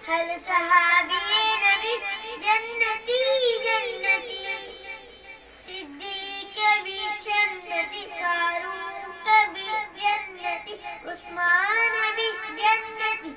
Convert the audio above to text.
हर सहाबी नबी जन्नती जन्नती, सिद्दीक भी जन्नती, फारूक भी जन्नती, उस्मान भी जन्नती,